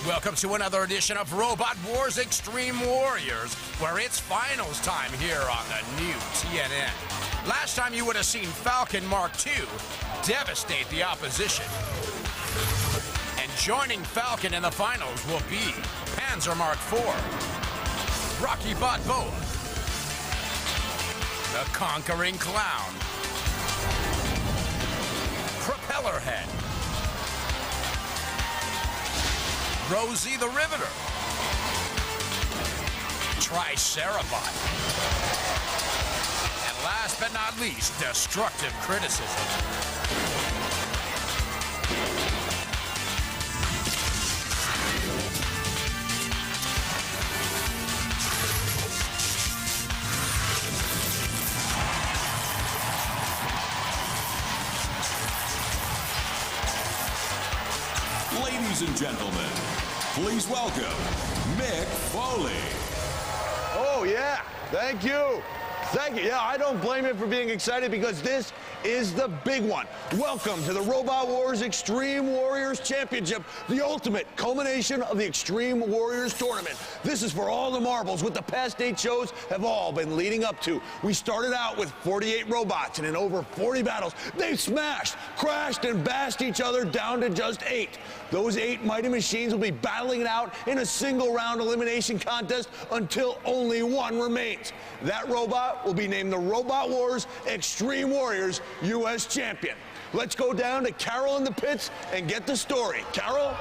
Welcome to another edition of Robot Wars Extreme Warriors, where it's finals time here on the new TNN. Last time you would have seen Falcon Mark II devastate the opposition. And joining Falcon in the finals will be Panzer Mark IV, Rocky Balboa, the Conquering Clown, Propellerhead, Rosie the Riveter, Tricerabot, and last but not least, Destructive Criticism. Ladies and gentlemen, please welcome Mick Foley. Oh, yeah. Thank you. Thank you. Yeah, I don't blame him for being excited because this is the big one. Welcome to the Robot Wars Extreme Warriors Championship, the ultimate culmination of the Extreme Warriors Tournament. This is for all the marbles what the past 8 shows have all been leading up to. We started out with 48 robots, and in over 40 battles, they've smashed, crashed, and bashed each other down to just 8. Those 8 mighty machines will be battling it out in a single-round elimination contest until only one remains. That robot will be named the Robot Wars Extreme Warriors U.S. Champion. Let's go down to Carol in the pits and get the story. Carol?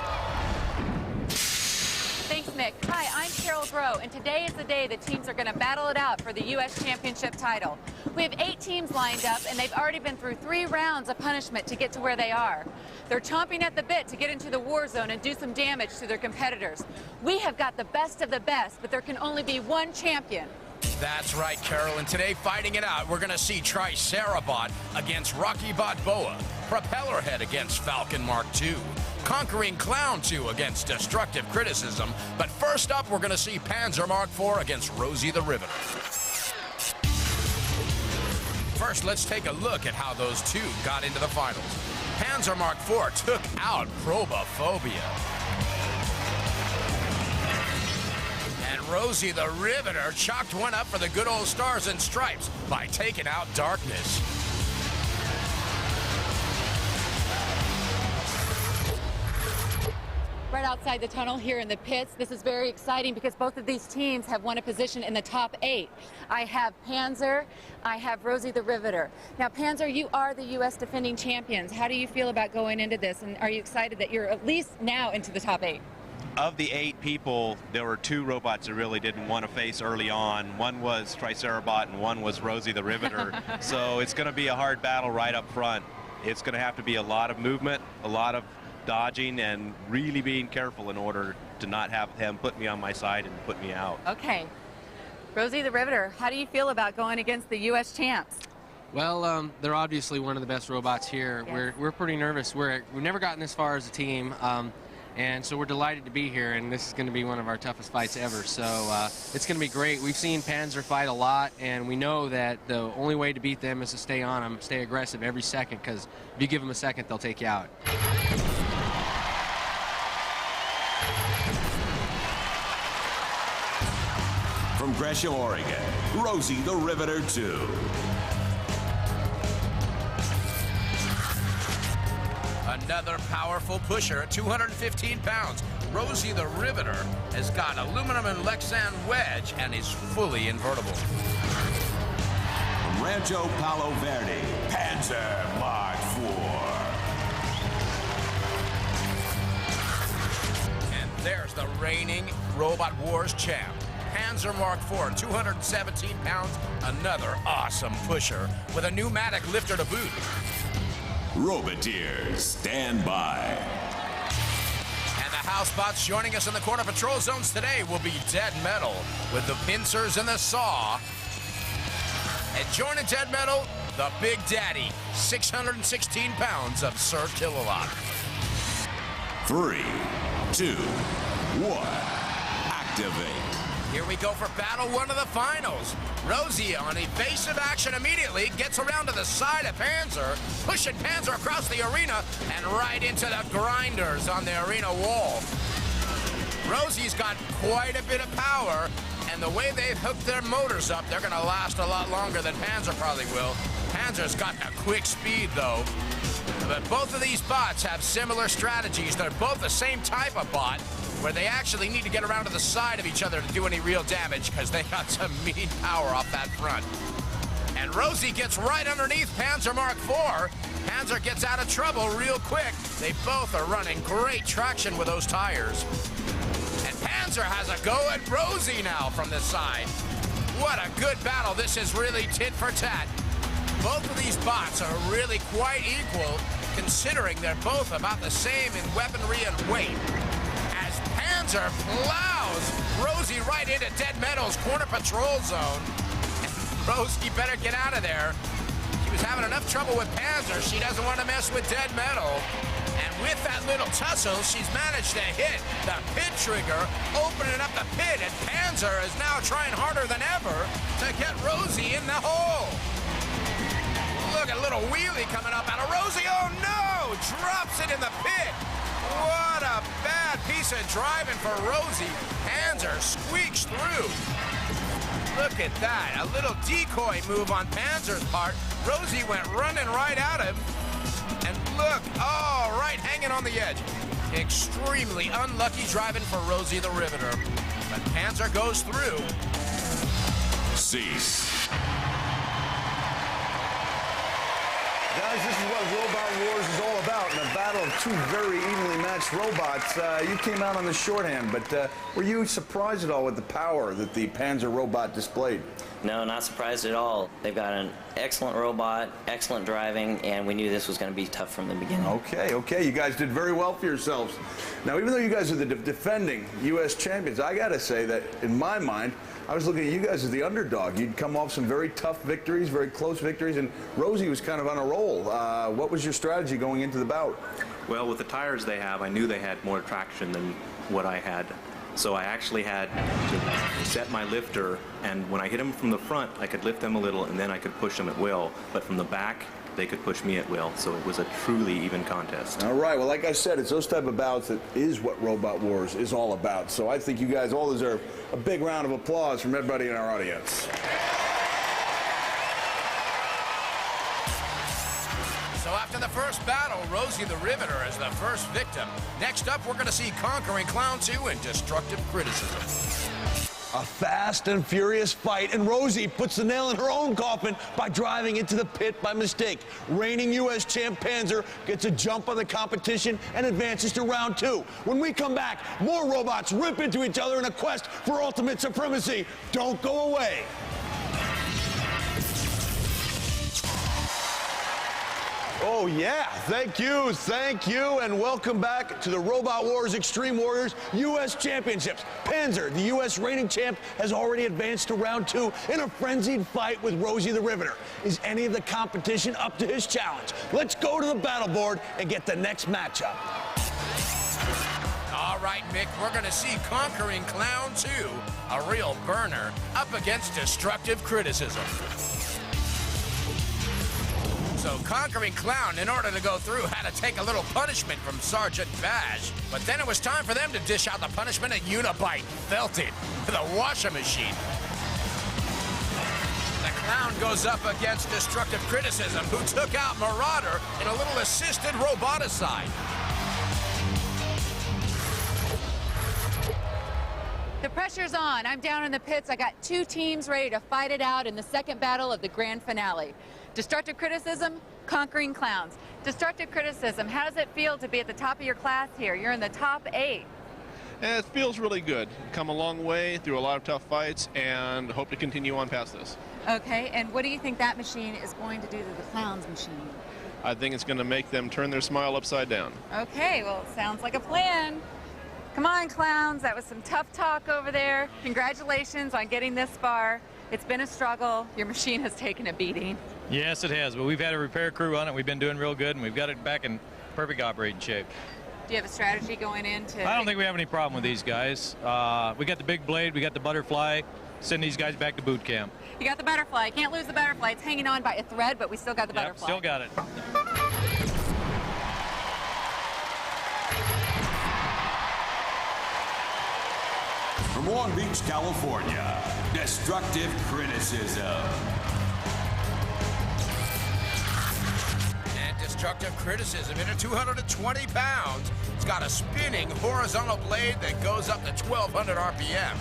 Thanks, Mick. Hi, I'm Carol Groh, and today is the day the teams are going to battle it out for the U.S. Championship title. We have 8 teams lined up, and they've already been through 3 rounds of punishment to get to where they are. They're chomping at the bit to get into the war zone and do some damage to their competitors. We have got the best of the best, but there can only be one champion. That's right, Carol, and today fighting it out, we're going to see Tricerabot against Rocky Balboa, Propellerhead against Falcon Mark II, Conquering Clown II against Destructive Criticism, but first up, we're going to see Panzer Mark IV against Rosie the Riveter. First, let's take a look at how those two got into the finals. Panzer Mark IV took out Probophobia. And Rosie the Riveter chalked one up for the good old Stars and Stripes by taking out Darkness. Right outside the tunnel here in the pits, this is very exciting because both of these teams have won a position in the top 8. I have Panzer, I have Rosie the Riveter. Now, Panzer, you are the U.S. defending champions. How do you feel about going into this, and are you excited that you're at least now into the top 8? Of the 8 people, there were 2 robots that really didn't want to face early on. One was Tricerabot and one was Rosie the Riveter. So it's going to be a hard battle right up front. It's going to have to be a lot of movement, a lot of dodging, and really being careful in order to not have him put me on my side and put me out. Okay. Rosie the Riveter, how do you feel about going against the U.S. champs? Well, they're obviously one of the best robots here. Yes. We're pretty nervous. We've never gotten this far as a team. And so we're delighted to be here, and this is going to be one of our toughest fights ever. So it's going to be great. We've seen Panzer fight a lot, and we know that the only way to beat them is to stay on them, stay aggressive every second, because if you give them a second, they'll take you out. From Gresham, Oregon, Rosie the Riveter 2. Another powerful pusher at 215 pounds. Rosie the Riveter has got aluminum and Lexan wedge and is fully invertible. From Rancho Palo Verde, Panzer Mark IV. And there's the reigning Robot Wars champ. Panzer Mark IV, 217 pounds, another awesome pusher with a pneumatic lifter to boot. Roboteers, stand by. And the housebots joining us in the corner patrol zones today will be Dead Metal with the pincers and the saw. And joining Dead Metal, the Big Daddy, 616 pounds of Sir Kilowog. 3, 2, 1, activate. Here we go for battle 1 of the finals. Rosie on evasive action immediately gets around to the side of Panzer, pushing Panzer across the arena and right into the grinders on the arena wall. Rosie's got quite a bit of power, and the way they've hooked their motors up, they're going to last a lot longer than Panzer probably will. Panzer's got a quick speed, though. But both of these bots have similar strategies. They're both the same type of bot, where they actually need to get around to the side of each other to do any real damage, because they got some mean power off that front. And Rosie gets right underneath Panzer Mark IV. Panzer gets out of trouble real quick. They both are running great traction with those tires. And Panzer has a go at Rosie now from the side. What a good battle. This is really tit for tat. Both of these bots are really quite equal, considering they're both about the same in weaponry and weight. As Panzer plows Rosie right into Dead Metal's corner patrol zone. And Rosie better get out of there. She was having enough trouble with Panzer. She doesn't want to mess with Dead Metal. And with that little tussle, she's managed to hit the pit trigger, opening up the pit, and Panzer is now trying harder than ever to get Rosie in the hole. Look at a little wheelie coming up out of Rosie. Oh no! Drops it in the pit. What a bad piece of driving for Rosie. Panzer squeaks through. Look at that. A little decoy move on Panzer's part. Rosie went running right at him. And look, oh, right hanging on the edge. Extremely unlucky driving for Rosie the Riveter. But Panzer goes through. Cease. Guys, this is what Robot Wars is all about, in a battle of two very evenly matched robots. You came out on the shorthand, but were you surprised at all with the power that the Panzer robot displayed? No, not surprised at all. They've got an excellent robot, excellent driving, and we knew this was going to be tough from the beginning. Okay. You guys did very well for yourselves. Now, even though you guys are the defending U.S. champions, I got to say that, in my mind, I was looking at you guys as the underdog. You'd come off some very tough victories, very close victories, and Rosie was kind of on a roll. What was your strategy going into the bout? Well, with the tires they have, I knew they had more traction than what I had. So I actually had to set my lifter, and when I hit them from the front, I could lift them a little, and then I could push them at will. But from the back, they could push me at will. So it was a truly even contest. All right. Well, like I said, it's those type of bouts that is what Robot Wars is all about. So I think you guys all deserve a big round of applause from everybody in our audience. So after the first battle, Rosie the Riveter is the first victim. Next up, we're going to see Conquering Clown 2 and Destructive Criticism. A fast and furious fight, and Rosie puts the nail in her own coffin by driving into the pit by mistake. Reigning U.S. champ Panzer gets a jump on the competition and advances to round 2. When we come back, more robots rip into each other in a quest for ultimate supremacy. Don't go away. Oh, yeah. Thank you, and welcome back to the Robot Wars Extreme Warriors U.S. Championships. Panzer, the U.S. reigning champ, has already advanced to round 2 in a frenzied fight with Rosie the Riveter. Is any of the competition up to his challenge? Let's go to the battle board and get the next matchup. All right, Mick, we're going to see Conquering Clown 2, a real burner, up against Destructive Criticism. So Conquering Clown, in order to go through, had to take a little punishment from Sergeant Bash. But then it was time for them to dish out the punishment, and Unibite felt it with a washing machine. The Clown goes up against Destructive Criticism, who took out Marauder in a little assisted roboticide. The pressure's on. I'm down in the pits. I got 2 teams ready to fight it out in the second battle of the grand finale. Destructive Criticism, Conquering Clowns. Destructive Criticism, how does it feel to be at the top of your class here? You're in the top 8. It feels really good. Come a long way through a lot of tough fights and hope to continue on past this. Okay, and what do you think that machine is going to do to the Clowns machine? I think it's going to make them turn their smile upside down. Okay, well, sounds like a plan. Come on, Clowns. That was some tough talk over there. Congratulations on getting this far. It's been a struggle. Your machine has taken a beating. Yes, it has, but we've had a repair crew on it. We've been doing real good, and we've got it back in perfect operating shape. Do you have a strategy going into? I don't think we have any problem with these guys. We got the big blade, we got the butterfly. Send these guys back to boot camp. You got the butterfly. Can't lose the butterfly. It's hanging on by a thread, but we still got the butterfly. Still got it. from Long Beach, California, Destructive Criticism. And Destructive Criticism in at 220 pounds. It's got a spinning horizontal blade that goes up to 1,200 RPM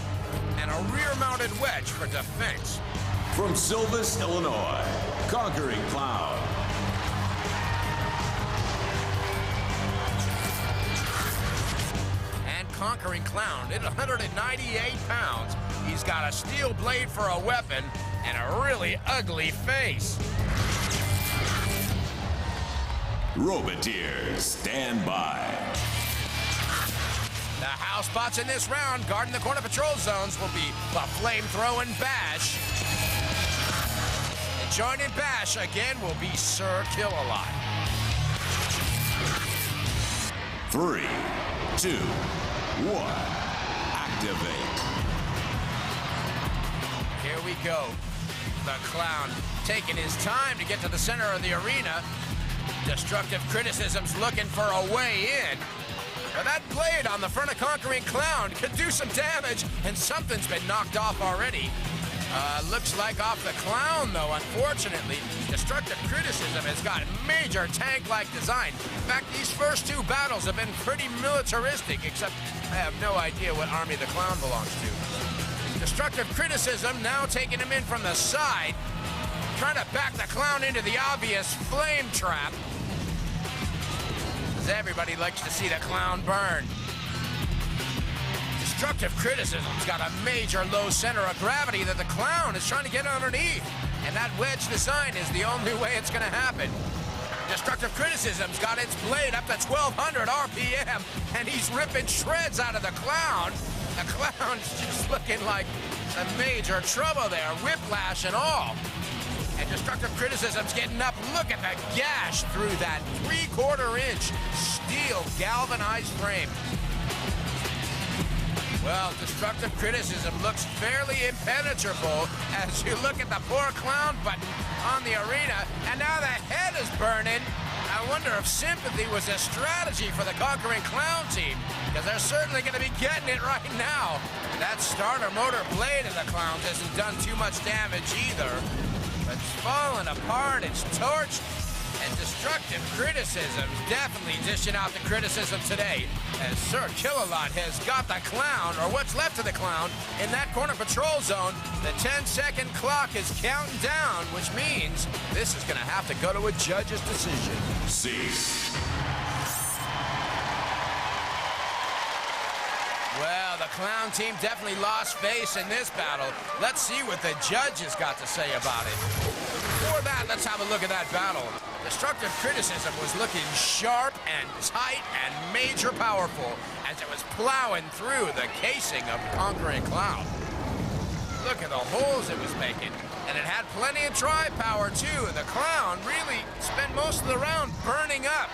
and a rear-mounted wedge for defense. From Silvis, Illinois, Conquering Clown. And Conquering Clown at 198 pounds. He's got a steel blade for a weapon and a really ugly face. Roboteers, stand by. The house spots in this round guarding the corner patrol zones will be the flamethrowing Bash. And joining Bash again will be Sir Kill-A-Lot. 3, 2, 1, activate. Here we go. The Clown taking his time to get to the center of the arena. Destructive Criticism's looking for a way in. But that blade on the front of Conquering Clown could do some damage, and something's been knocked off already. Looks like off the Clown, though, unfortunately. Destructive Criticism has got major tank-like design. In fact, these first two battles have been pretty militaristic, except I have no idea what army the Clown belongs to. Destructive Criticism now taking him in from the side, trying to back the Clown into the obvious flame trap. Everybody likes to see the Clown burn. Destructive Criticism's got a major low center of gravity that the Clown is trying to get underneath. And that wedge design is the only way it's going to happen. Destructive Criticism's got its blade up to 1,200 RPM, and he's ripping shreds out of the Clown. The Clown's just looking like some major trouble there, whiplash and all. And Destructive Criticism's getting up. Look at the gash through that 3/4-inch steel galvanized frame. Well, Destructive Criticism looks fairly impenetrable as you look at the poor Clown button on the arena, and now the head is burning. I wonder if sympathy was a strategy for the Conquering Clown team, because they're certainly going to be getting it right now. That starter motor blade of the Clown's hasn't done too much damage either. It's falling apart, it's torched, and Destructive Criticism definitely dishing out the criticism today, as Sir Kill-A-Lot has got the Clown, or what's left of the Clown, in that corner patrol zone. The 10-second clock is counting down, which means this is going to have to go to a judge's decision. Cease. Well, the Clown team definitely lost face in this battle. Let's see what the judges got to say about it. Before that, let's have a look at that battle. Destructive Criticism was looking sharp and tight and major powerful as it was plowing through the casing of Conquering Clown. Look at the holes it was making. And it had plenty of drive power, too. And the Clown really spent most of the round burning up.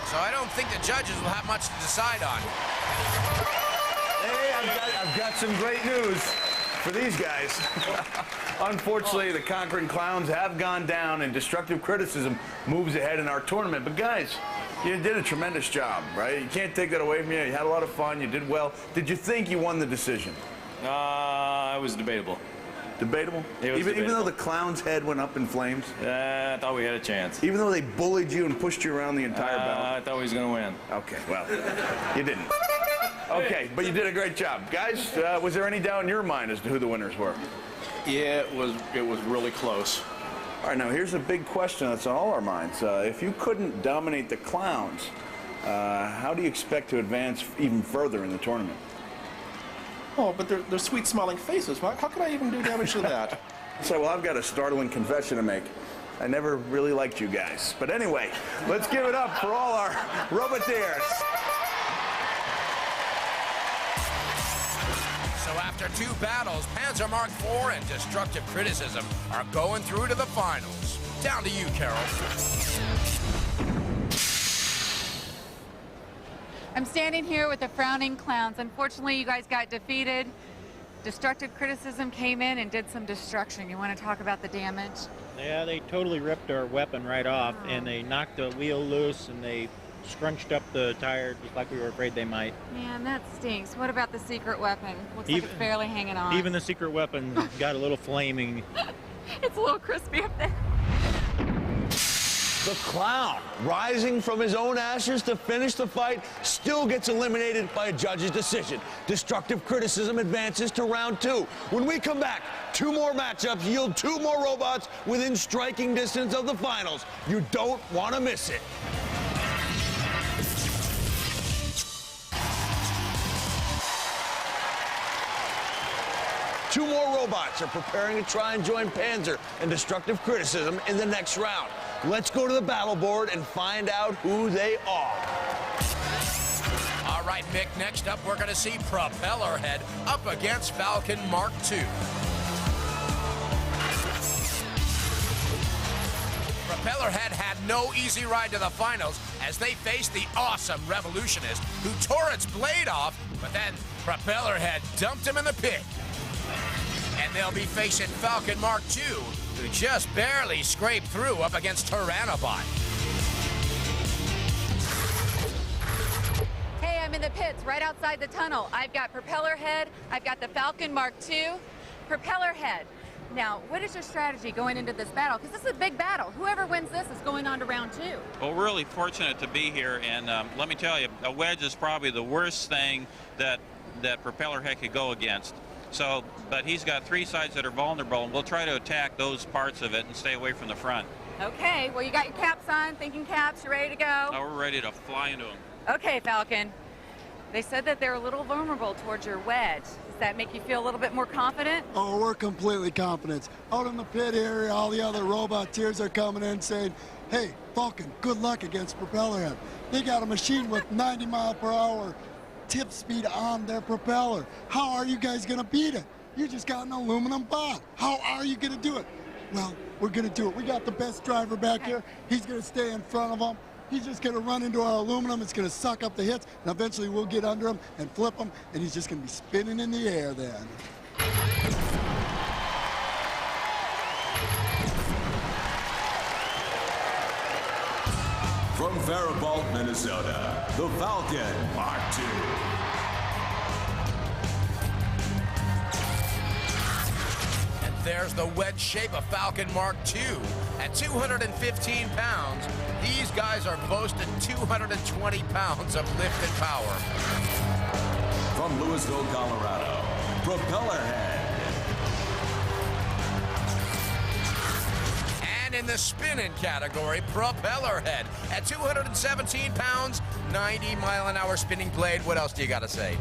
So I don't think the judges will have much to decide on. Hey, I've got some great news for these guys. Unfortunately, the Conquering Clowns have gone down, and Destructive Criticism moves ahead in our tournament. But guys, you did a tremendous job, right? You can't take that away from you. You had a lot of fun. You did well. Did you think you won the decision? It was debatable. Debatable? Even though the Clown's head went up in flames? I thought we had a chance. Even though they bullied you and pushed you around the entire battle? I thought we was going to win. Okay, well, you didn't. Okay, but you did a great job. Guys, was there any doubt in your mind as to who the winners were? Yeah, it was really close. All right, now here's a big question that's on all our minds. If you couldn't dominate the Clowns, how do you expect to advance even further in the tournament? Oh, but they're sweet-smelling faces. How could I even do damage to that? So, well, I've got a startling confession to make. I never really liked you guys. But anyway, let's give it up for all our Roboteers. So after two battles, Panzer Mark IV and Destructive Criticism are going through to the finals. Down to you, Carol. I'm standing here with the Frowning Clowns. Unfortunately, you guys got defeated. Destructive Criticism came in and did some destruction. You want to talk about the damage? Yeah, they totally ripped our weapon right off, and they knocked the wheel loose, and they scrunched up the tire just like we were afraid they might. Man, that stinks. What about the secret weapon? Looks like it's barely hanging on. Even the secret weapon got a little flaming. It's a little crispy up there. The clown, rising from his own ashes to finish the fight, still gets eliminated by a judge's decision. Destructive criticism advances to round 2. When we come back, 2 more matchups yield 2 more robots within striking distance of the finals. You don't want to miss it. Two more robots are preparing to try and join Panzer in destructive criticism in the next round. Let's go to the battle board and find out who they are. All right, Mick, next up we're going to see Propellerhead up against Falcon Mark II. Propellerhead had no easy ride to the finals as they faced the awesome Revolutionist who tore its blade off, but then Propellerhead dumped him in the pit. And they'll be facing Falcon Mark II, who just barely scraped through up against Tyrannobot. Hey, I'm in the pits right outside the tunnel. I've got Propellerhead, I've got the Falcon Mark II. Propellerhead, now, what is your strategy going into this battle? Because this is a big battle. Whoever wins this is going on to round 2. Well, we're really fortunate to be here, and let me tell you, a wedge is probably the worst thing that Propellerhead could go against. So, but he's got 3 sides that are vulnerable, and we'll try to attack those parts of it and stay away from the front. Okay, well, you got your caps on, thinking caps, you ready to go? Now we're ready to fly into them. Okay, Falcon. They said that they're a little vulnerable towards your wedge. Does that make you feel a little bit more confident? Oh, we're completely confident. Out in the pit area, all the other Roboteers are coming in saying, hey, Falcon, good luck against Propellerhead. They got a machine with 90-mile-per-hour tip speed on their propeller. How are you guys going to beat it? You just got an aluminum bot. How are you going to do it? Well, we're going to do it. We got the best driver back here. He's going to stay in front of them. He's just going to run into our aluminum. It's going to suck up the hits, and eventually we'll get under him and flip him, and he's just going to be spinning in the air then. From Faribault, Minnesota, the Falcon Mark II. And there's the wedge shape of Falcon Mark II. At 215 pounds, these guys are boasting 220 pounds of lift and power. From Louisville, Colorado, Propellerhead. And in the spinning category, Propellerhead at 217 pounds, 90-mile-an-hour spinning blade. What else do you got to say?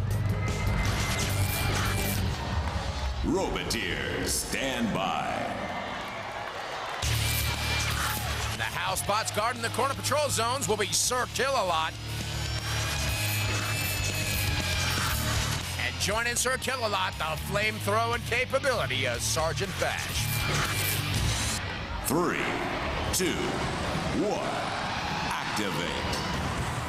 Roboteers, stand by. The house bots guarding the corner patrol zones will be Sir Kill-A-Lot. And joining Sir Kill-A-Lot, the flame-throwing capability of Sergeant Bash. 3, 2, 1, activate.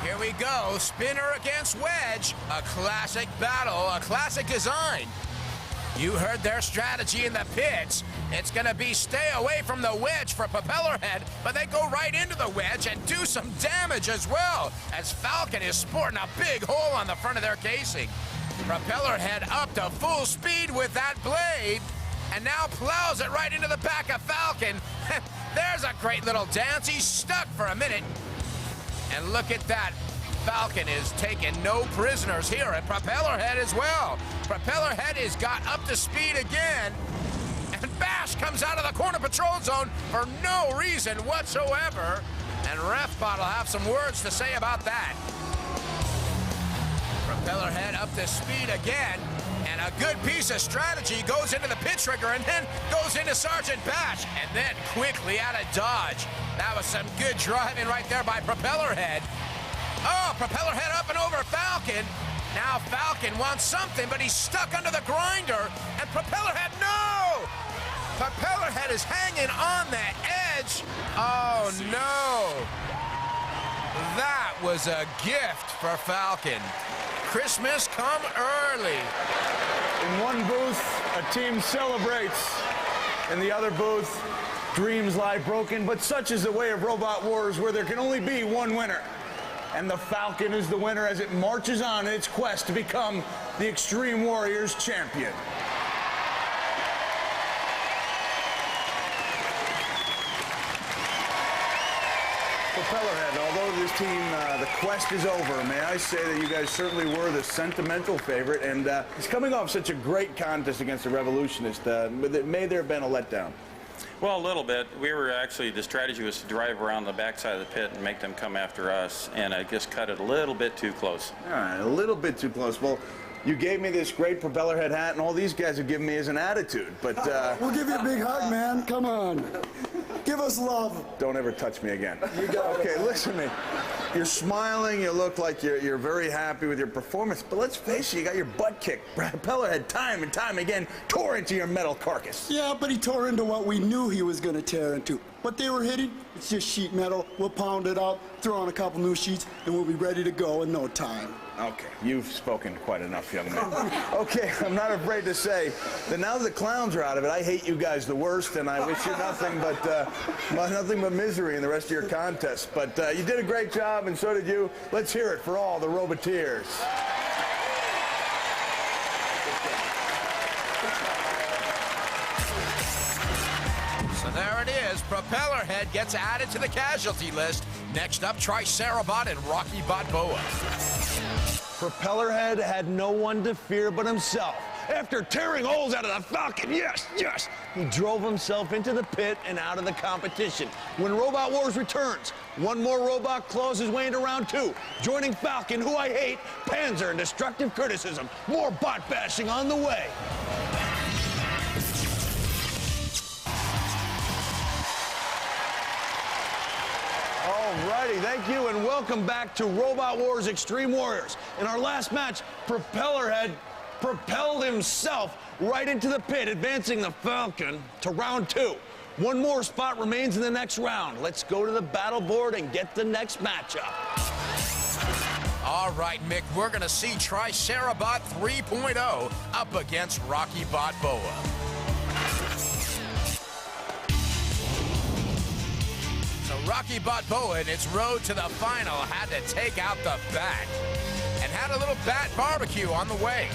Here we go, spinner against wedge. A classic battle, a classic design. You heard their strategy in the pits. It's gonna be stay away from the wedge for Propellerhead, but they go right into the wedge and do some damage as well, as Falcon is sporting a big hole on the front of their casing. Propellerhead up to full speed with that blade, and now plows it right into the back of Falcon. There's a great little dance. He's stuck for a minute. And look at that. Falcon is taking no prisoners here, and Propellerhead as well. Propellerhead has got up to speed again, and Bash comes out of the corner patrol zone for no reason whatsoever, and RefBot will have some words to say about that. Propellerhead up to speed again, and a good piece of strategy goes into the pit trigger and then goes into Sergeant Bash, and then quickly out of dodge. That was some good driving right there by Propellerhead. Oh, Propellerhead up and over Falcon. Now Falcon wants something, but he's stuck under the grinder. And Propellerhead, no! Propellerhead is hanging on the edge. Oh, no. That was a gift for Falcon. Christmas come early. In one booth, a team celebrates. In the other booth, dreams lie broken. But such is the way of Robot Wars, where there can only be one winner. And the Falcon is the winner as it marches on in its quest to become the Extreme Warriors champion. Propellerhead, although this team, the quest is over, may I say that you guys certainly were the sentimental favorite, and it's coming off such a great contest against the Revolutionist. May there have been a letdown? Well, a little bit. We were actually, the strategy was to drive around the backside of the pit and make them come after us, and I just cut it a little bit too close. All right, a little bit too close. Well, you gave me this great Propellerhead hat, and all these guys have given me as an attitude, but... We'll give you a big hug, man. Come on. Give us love. Don't ever touch me again. You got okay, listen to me. You're smiling, you look like you're very happy with your performance, but let's face it, you got your butt kicked. Propellerhead time and time again tore into your metal carcass. Yeah, but he tore into what we knew he was going to tear into. What they were hitting, it's just sheet metal. We'll pound it out, throw on a couple new sheets, and we'll be ready to go in no time. Okay, you've spoken quite enough, young man. Okay, I'm not afraid to say that now that the clowns are out of it, I hate you guys the worst, and I wish you nothing but misery in the rest of your contest. But you did a great job, and so did you. Let's hear it for all the Roboteers. So there it is. Propellerhead gets added to the casualty list. Next up, Tricerabot and Rocky Balboa. Propellerhead had no one to fear but himself. After tearing holes out of the Falcon, yes, he drove himself into the pit and out of the competition. When Robot Wars returns, one more robot claws his way into round 2, joining Falcon, who I hate, Panzer, and destructive criticism. More bot bashing on the way. Alrighty, thank you, and welcome back to Robot Wars Extreme Warriors. In our last match, Propellerhead propelled himself right into the pit, advancing the Falcon to round 2. One more spot remains in the next round. Let's go to the battle board and get the next matchup. All right, Mick, we're going to see Tricerabot 3.0 up against Rocky Balboa. Rocky Balboa in its road to the final had to take out the bat and had a little bat barbecue on the way.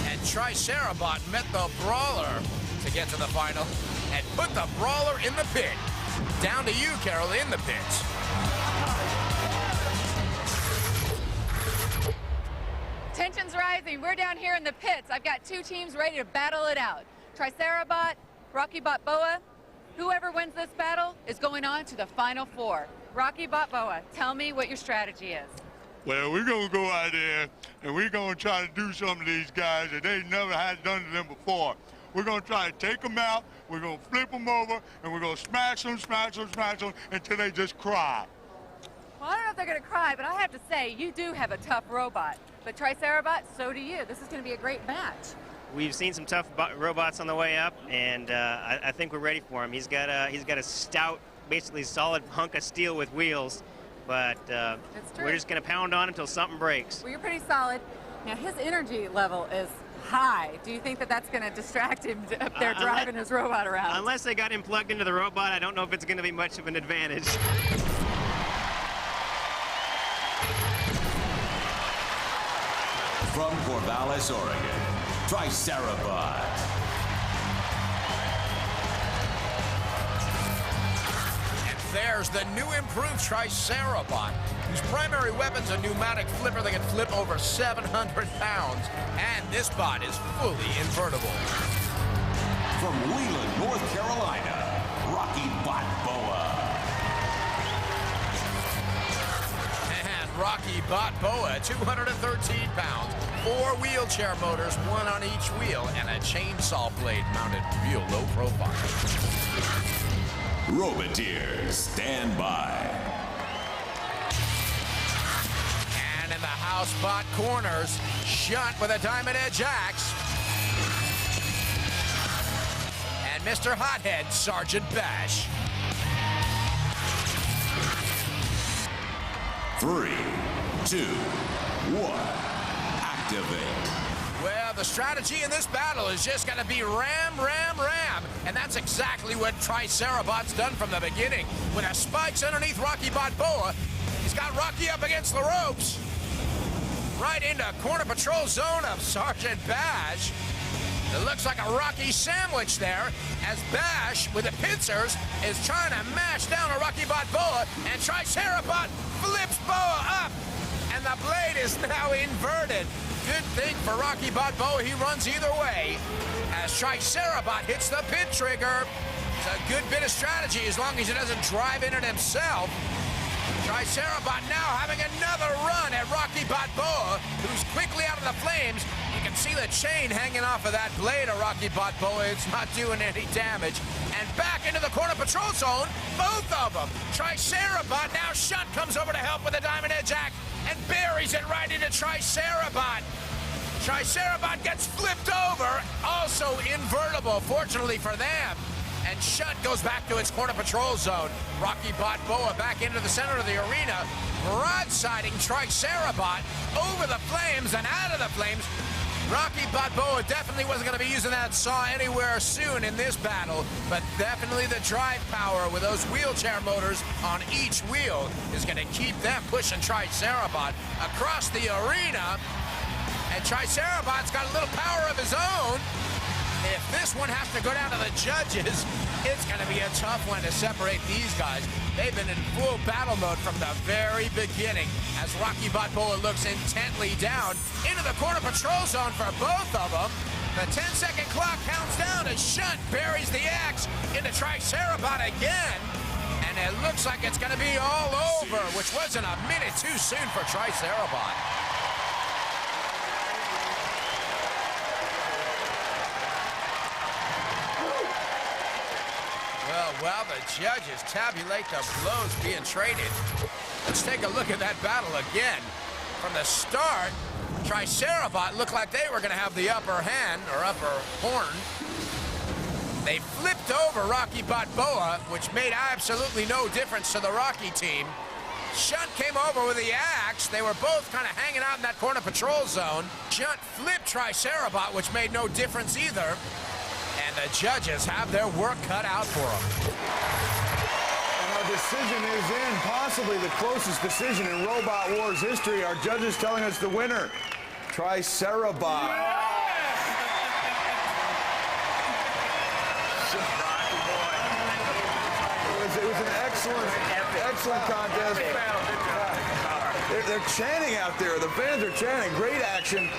And Tricerabot met the Brawler to get to the final and put the Brawler in the pit. Down to you, Carol, in the pit. Tension's rising. We're down here in the pits. I've got two teams ready to battle it out. Tricerabot, Rocky Balboa. Whoever wins this battle is going on to the Final Four. Rocky Balboa, tell me what your strategy is. Well, we're going to go out there, and we're going to try to do some of these guys that they never had done to them before. We're going to try to take them out, we're going to flip them over, and we're going to smash them until they just cry. Well, I don't know if they're going to cry, but I have to say, you do have a tough robot. But Tricerabot, so do you. This is going to be a great match. We've seen some tough robots on the way up, and I think we're ready for him. He's got a stout, basically solid hunk of steel with wheels, but we're just going to pound on him until something breaks. Well, you're pretty solid. Now, his energy level is high. Do you think that that's going to distract him up there driving his robot around? Unless they got him plugged into the robot, I don't know if it's going to be much of an advantage. From Corvallis, Oregon, Tricerabot. And there's the new improved Tricerabot, whose primary weapon's a pneumatic flipper that can flip over 700 pounds. And this bot is fully invertible. From Wheeling, North Carolina, Rocky Balboa. And Rocky Balboa, 213 pounds, 4 wheelchair motors, 1 on each wheel, and a chainsaw blade mounted real low profile. Roboteers, stand by. And in the house bot corners, shot with a diamond edge axe. And Mr. Hothead, Sergeant Bash. 3, 2, 1, activate. Well, the strategy in this battle is just going to be ram, ram, ram. And that's exactly what Tricerabot's done from the beginning. With the spikes underneath Rocky Balboa, he's got Rocky up against the ropes. Right into corner patrol zone of Sergeant Bash. It looks like a Rocky sandwich there, as Bash, with the pincers, is trying to mash down a Rocky Balboa, and Tricerabot flips Boa up, and the blade is now inverted. Good thing for Rocky Balboa, he runs either way, as Tricerabot hits the pin trigger. It's a good bit of strategy as long as he doesn't drive in it himself. Tricerabot now having another run at Rocky Balboa, who's quickly out of the flames. You can see the chain hanging off of that blade of Rocky Balboa. It's not doing any damage. And back into the corner patrol zone, both of them. Tricerabot, now Shunt comes over to help with the Diamond Edge axe and buries it right into Tricerabot. Tricerabot gets flipped over, also invertible, fortunately for them. And Shunt goes back to its corner patrol zone. Rocky Balboa back into the center of the arena, broadsiding Tricerabot over the flames and out of the flames. Rocky Balboa definitely wasn't going to be using that saw anywhere soon in this battle, but definitely the drive power with those wheelchair motors on each wheel is going to keep them pushing Tricerabot across the arena. And Tricerabot's got a little power of his own. If this one has to go down to the judges, it's going to be a tough one to separate these guys. They've been in full battle mode from the very beginning as Rocky Balboa looks intently down into the corner patrol zone for both of them. The 10-second clock counts down as Shunt buries the axe into Tricerabot again. And it looks like it's going to be all over, which wasn't a minute too soon for Tricerabot. Well, while the judges tabulate the blows being traded, let's take a look at that battle again. From the start, Tricerabot looked like they were going to have the upper hand, or upper horn. They flipped over Rocky Balboa, which made absolutely no difference to the Rocky team. Shunt came over with the axe. They were both kind of hanging out in that corner patrol zone. Shunt flipped Tricerabot, which made no difference either. And the judges have their work cut out for them. And our decision is in, possibly the closest decision in Robot Wars history. Our judges telling us the winner, Tricerabot. It was an excellent contest. They're chanting out there. The fans are chanting. Great action.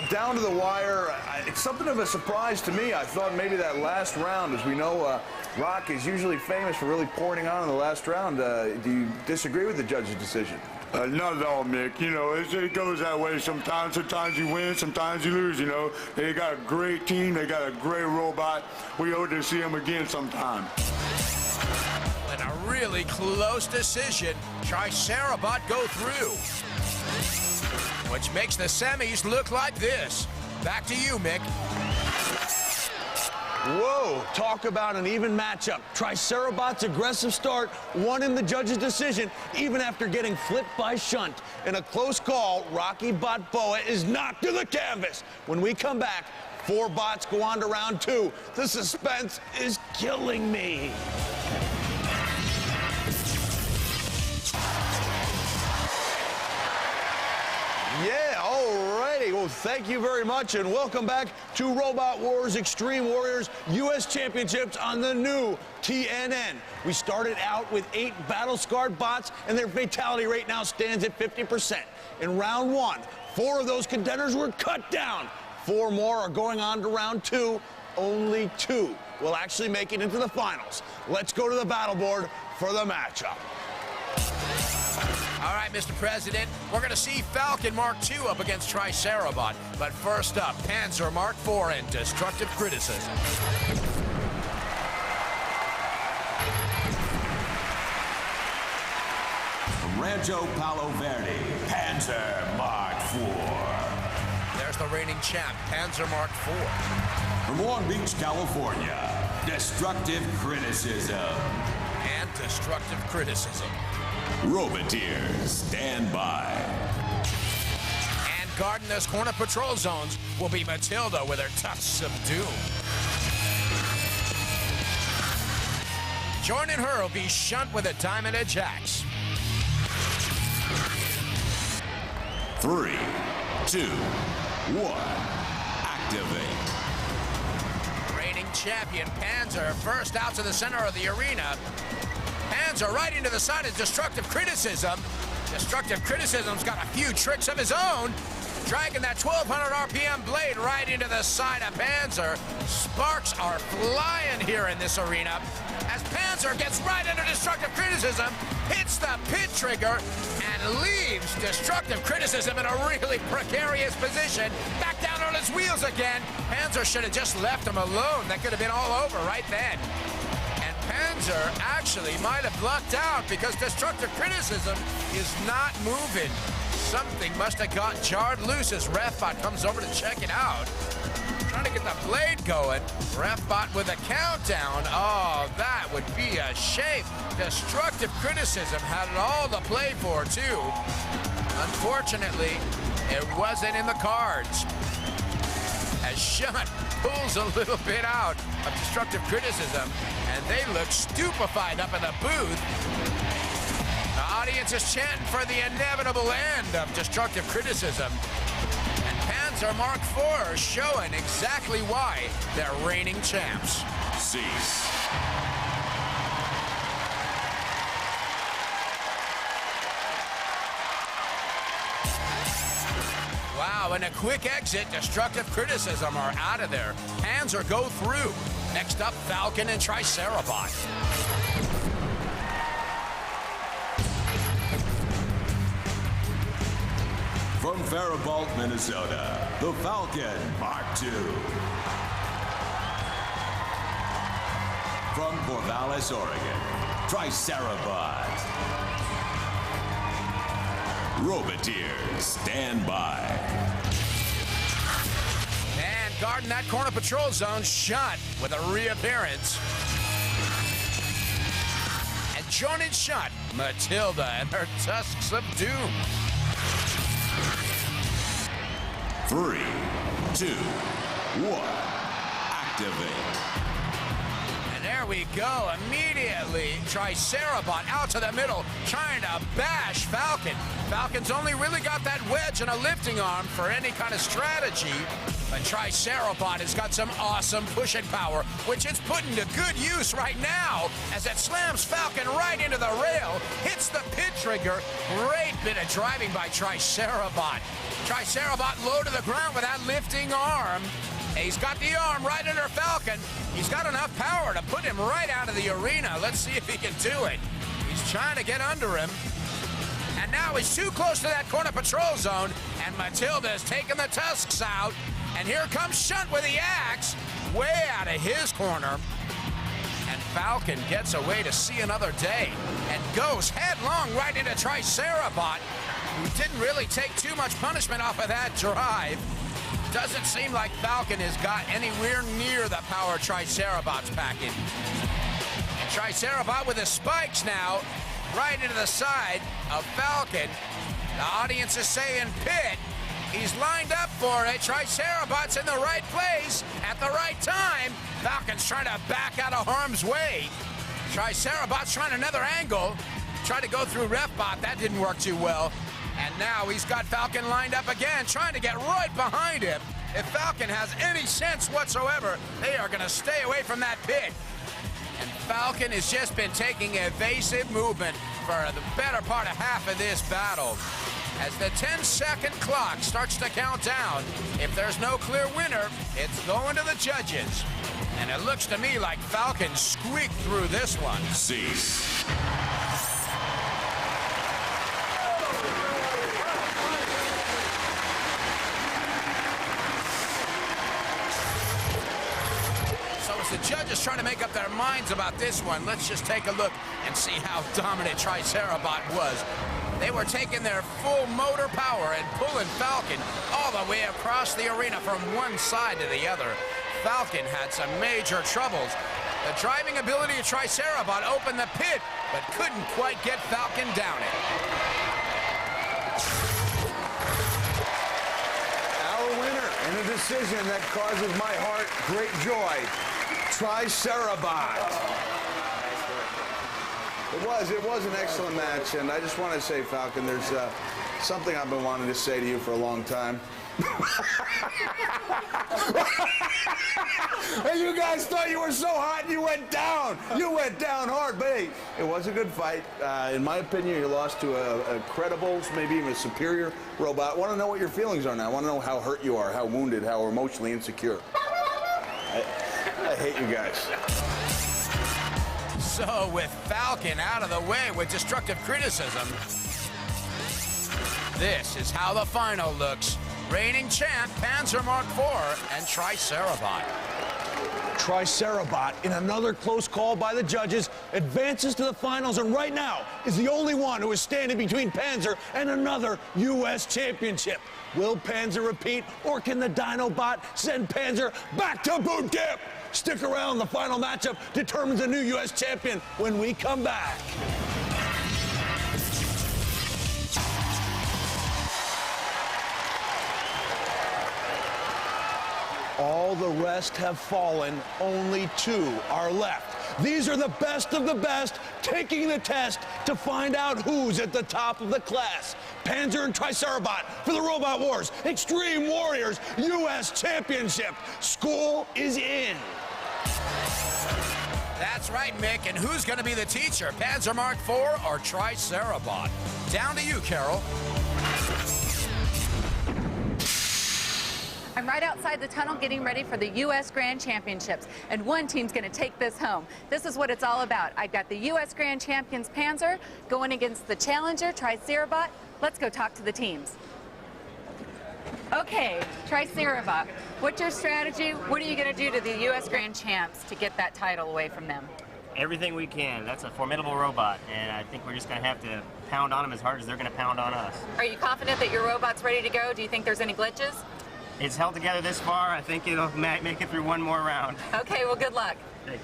Down to the wire. It's something of a surprise to me. I thought maybe that last round, as we know, Rock is usually famous for really pouring on in the last round. Do you disagree with the judge's decision? Not at all, Mick. You know, it goes that way sometimes. Sometimes you win, sometimes you lose, you know. They got a great team. They got a great robot. We hope to see them again sometime. In a really close decision, Tricerabot go through, which makes the semis look like this. Back to you, Mick. Whoa, talk about an even matchup. Tricerabot's aggressive start won in the judge's decision, even after getting flipped by Shunt. In a close call, Rocky Balboa is knocked to the canvas. When we come back, 4 bots go on to round 2. The suspense is killing me. Yeah, alrighty. Well, thank you very much, and welcome back to Robot Wars Extreme Warriors U.S. Championships on the new TNN. We started out with 8 battle-scarred bots, and their fatality rate now stands at 50%. In round 1, 4 of those contenders were cut down. 4 more are going on to round 2. Only 2 will actually make it into the finals. Let's go to the battle board for the matchup. All right, Mr. President, we're going to see Falcon Mark II up against Tricerabot. But first up, Panzer Mark IV and Destructive Criticism. From Rancho Palo Verde, Panzer Mark IV. There's the reigning champ, Panzer Mark IV. From Long Beach, California, Destructive Criticism. And Destructive Criticism. Roboteers, stand by. And guarding those corner patrol zones will be Matilda with her tusks of doom. Joining her will be Shunt with a Diamond Edge axe. 3, 2, 1, activate. Reigning champion Panzer first out to the center of the arena. Panzer right into the side of Destructive Criticism. Destructive Criticism's got a few tricks of his own. Dragging that 1200 RPM blade right into the side of Panzer. Sparks are flying here in this arena as Panzer gets right under Destructive Criticism, hits the pit trigger, and leaves Destructive Criticism in a really precarious position. Back down on his wheels again. Panzer should have just left him alone. That could have been all over right then. And Panzer actually might have lucked out because Destructive Criticism is not moving. Something must have got jarred loose as Refbot comes over to check it out. Trying to get the blade going. Refbot with a countdown. Oh, that would be a shame. Destructive Criticism had it all to play for, too. Unfortunately, it wasn't in the cards. As Shunt pulls a little bit out of Destructive Criticism, and they look stupefied up in the booth. The audience is chanting for the inevitable end of Destructive Criticism. And Panzer Mark IV showing exactly why they're reigning champs. Cease. Wow, and a quick exit. Destructive Criticism are out of there. Panzer go through. Next up, Falcon and Tricerabot. From Faribault, Minnesota, the Falcon Mark II. From Corvallis, Oregon, Tricerabot. Roboteers, stand by. And guarding that corner patrol zone, Shunt with a reappearance. And joining Shunt, Matilda and her tusks of doom. 3, 2, 1, activate. And there we go. Immediately, Tricerabot out to the middle, trying to bash Falcon. Falcon's only really got that wedge and a lifting arm for any kind of strategy. But Tricerabot has got some awesome pushing power, which it's putting to good use right now as it slams Falcon right into the rail, hits the pit trigger. Great bit of driving by Tricerabot. Tricerabot low to the ground with that lifting arm. He's got the arm right under Falcon. He's got enough power to put him right out of the arena. Let's see if he can do it. He's trying to get under him. And now he's too close to that corner patrol zone, and Matilda is taking the tusks out. And here comes Shunt with the axe, way out of his corner. And Falcon gets away to see another day and goes headlong right into Tricerabot, who didn't really take too much punishment off of that drive. Doesn't seem like Falcon has got anywhere near the power Tricerabot's packing. And Tricerabot with his spikes now, right into the side of Falcon. The audience is saying pit. He's lined up for it. Tricerabot's in the right place at the right time. Falcon's trying to back out of harm's way. Tricerabot's trying another angle. Tried to go through Refbot. That didn't work too well. And now he's got Falcon lined up again, trying to get right behind him. If Falcon has any sense whatsoever, they are going to stay away from that pit. And Falcon has just been taking evasive movement for the better part of half of this battle. As the 10-second clock starts to count down, if there's no clear winner, it's going to the judges. And it looks to me like Falcon squeaked through this one. Cease. The judges trying to make up their minds about this one. Let's just take a look and see how dominant Tricerabot was. They were taking their full motor power and pulling Falcon all the way across the arena from one side to the other. Falcon had some major troubles. The driving ability of Tricerabot opened the pit, but couldn't quite get Falcon down it. decision that causes my heart great joy. Tricerabot. It was an excellent match, and I just want to say, Falcon, there's something I've been wanting to say to you for a long time. Hey, you guys thought you were so hot and you went down. You went down hard, but hey, it was a good fight. In my opinion, you lost to a credible, maybe even a superior robot. I want to know what your feelings are now. I want to know how hurt you are, how wounded, how emotionally insecure. I hate you guys. So with Falcon out of the way with destructive criticism, this is how the final looks. Reigning champ, Panzer Mark IV, and Tricerabot. Tricerabot, in another close call by the judges, advances to the finals, and right now is the only one who is standing between Panzer and another U.S. championship. Will Panzer repeat, or can the Dinobot send Panzer back to boot camp? Stick around, the final matchup determines the new U.S. champion when we come back. All the rest have fallen, only 2 are left. These are the best of the best, taking the test to find out who's at the top of the class. Panzer and Tricerabot for the Robot Wars Extreme Warriors U.S. Championship. School is in. That's right, Mick, and who's going to be the teacher, Panzer Mark IV or Tricerabot? Down to you, Carol. I'm right outside the tunnel getting ready for the U.S. Grand Championships, and one team's going to take this home. This is what it's all about. I've got the U.S. Grand Champions Panzer going against the challenger Tricerabot. Let's go talk to the teams. Okay, Tricerabot, what's your strategy? What are you going to do to the U.S. Grand Champs to get that title away from them? Everything we can. That's a formidable robot, and I think we're just going to have to pound on them as hard as they're going to pound on us. Are you confident that your robot's ready to go? Do you think there's any glitches? It's held together this far. I think it'll make it through one more round. Okay, well, good luck. Thanks.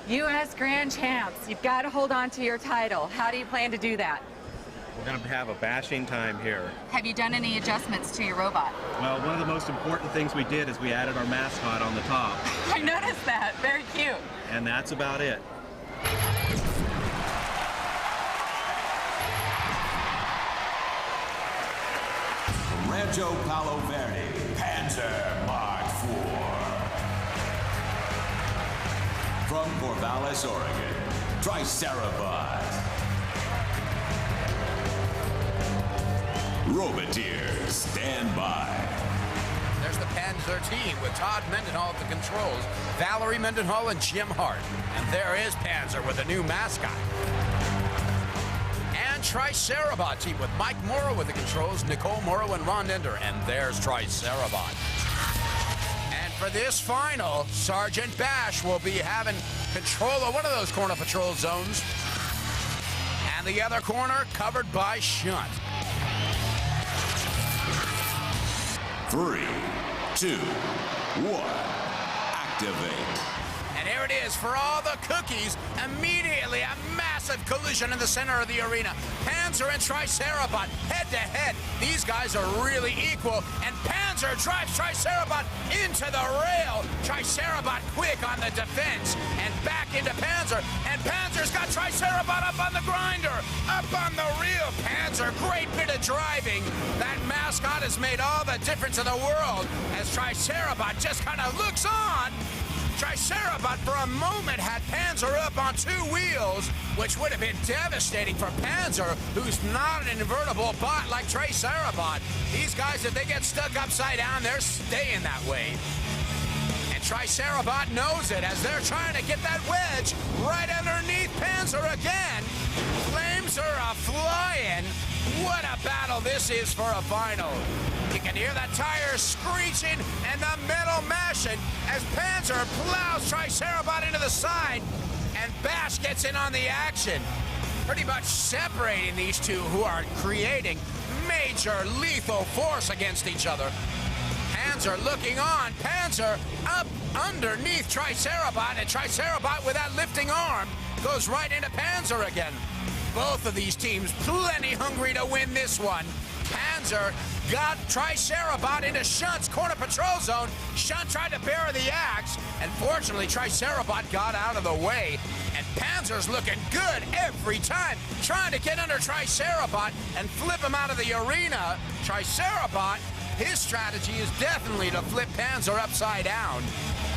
U.S. Grand Champs, you've got to hold on to your title. How do you plan to do that? We're going to have a bashing time here. Have you done any adjustments to your robot? Well, one of the most important things we did is we added our mascot on the top. I noticed that. Very cute. And that's about it. Rancho Palo Verde, Panzer Mark IV. From Corvallis, Oregon, Tricerabot. Roboteers, stand by. There's the Panzer team with Todd Mendenhall at the controls, Valerie Mendenhall and Jim Hart. And there is Panzer with a new mascot. And Tricerabot team with Mike Morrow with the controls, Nicole Morrow and Ron Ender. And there's Tricerabot. And for this final, Sergeant Bash will be having control of one of those corner patrol zones. And the other corner covered by Shunt. 3, 2, 1, activate. And here it is for all the cookies. Immediately a massive collision in the center of the arena. Panzer and Tricerabot head to head. These guys are really equal. And Panzer drives Tricerabot into the rail. Tricerabot quick on the defense and back into Panzer. And Panzer's got Tricerabot up on the grinder. Up on the reel. Panzer, great bit of driving. That mascot has made all the difference in the world as Tricerabot just kind of looks on. Tricerabot for a moment had Panzer up on 2 wheels, which would have been devastating for Panzer, who's not an invertible bot like Tricerabot. These guys, if they get stuck upside down, they're staying that way. And Tricerabot knows it as they're trying to get that wedge right underneath Panzer again. Flames are a-flying. What a battle this is for a final. You can hear the tires screeching and the metal mashing as Panzer plows Tricerabot into the side, and Bash gets in on the action, pretty much separating these two who are creating major lethal force against each other. Panzer looking on. Panzer up underneath Tricerabot, and Tricerabot with that lifting arm goes right into Panzer again. Both of these teams plenty hungry to win this one. Panzer Panzer got Tricerabot into Shunt's corner patrol zone. Shunt tried to bury the axe, and fortunately Tricerabot got out of the way. And Panzer's looking good every time, trying to get under Tricerabot and flip him out of the arena. Tricerabot, his strategy is definitely to flip Panzer upside down.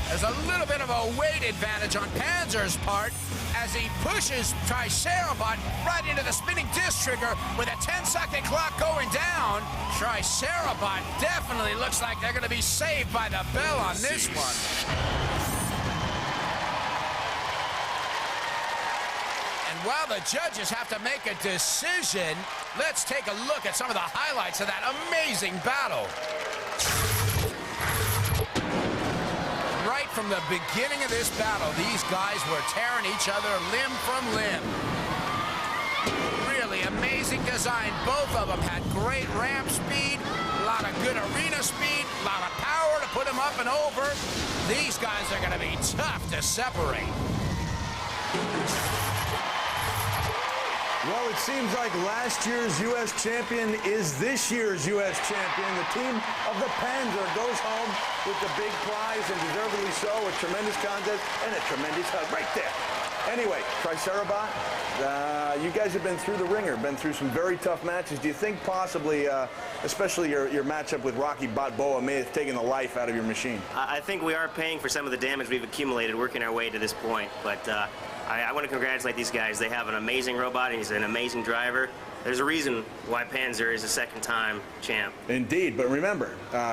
There's a little bit of a weight advantage on Panzer's part as he pushes Tricerabot right into the spinning disc trigger with a 10-second clock going down. Tricerabot definitely looks like they're going to be saved by the bell on this one. And while the judges have to make a decision, let's take a look at some of the highlights of that amazing battle. Right from the beginning of this battle, these guys were tearing each other limb from limb. Really amazing design. Both of them had great ramp speed, a lot of good arena speed, a lot of power to put them up and over. These guys are going to be tough to separate. Well, it seems like last year's U.S. champion is this year's U.S. champion. The team of the Panzer goes home with the big prize, and deservedly so. A tremendous contest and a tremendous hug right there. Anyway, Tricerabot, you guys have been through the ringer, been through some very tough matches. Do you think possibly, especially your matchup with Rocky Balboa, may have taken the life out of your machine? I think we are paying for some of the damage we've accumulated working our way to this point, but I want to congratulate these guys. They have an amazing robot, and he's an amazing driver. There's a reason why Panzer is a second-time champ. Indeed, but remember,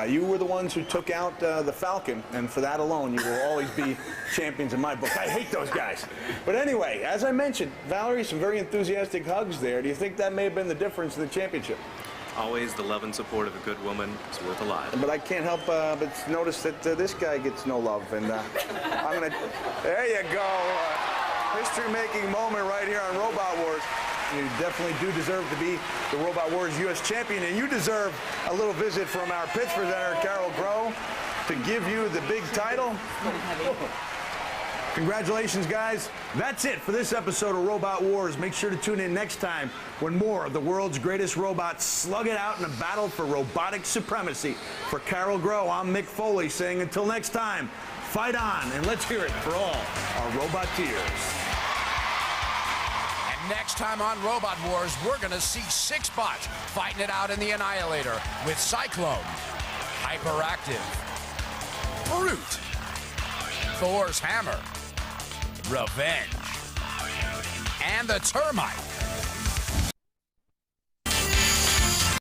you were the ones who took out the Falcon, and for that alone, you will always be champions in my book. I hate those guys. But anyway, as I mentioned, Valerie, some very enthusiastic hugs there. Do you think that may have been the difference in the championship? Always the love and support of a good woman is worth a lot. But I can't help but notice that this guy gets no love, and I'm gonna. There you go. History-making moment right here on Robot Wars. You definitely do deserve to be the Robot Wars U.S. champion, and you deserve a little visit from our pitch presenter, Carol Groh, to give you the big title. Congratulations, guys. That's it for this episode of Robot Wars. Make sure to tune in next time when more of the world's greatest robots slug it out in a battle for robotic supremacy. For Carol Groh, I'm Mick Foley saying until next time, fight on, and let's hear it for all our Roboteers. Next time on Robot Wars, we're going to see 6 bots fighting it out in the Annihilator with Cyclone, Hyperactive, Brute, Thor's Hammer, Revenge, and the Termite.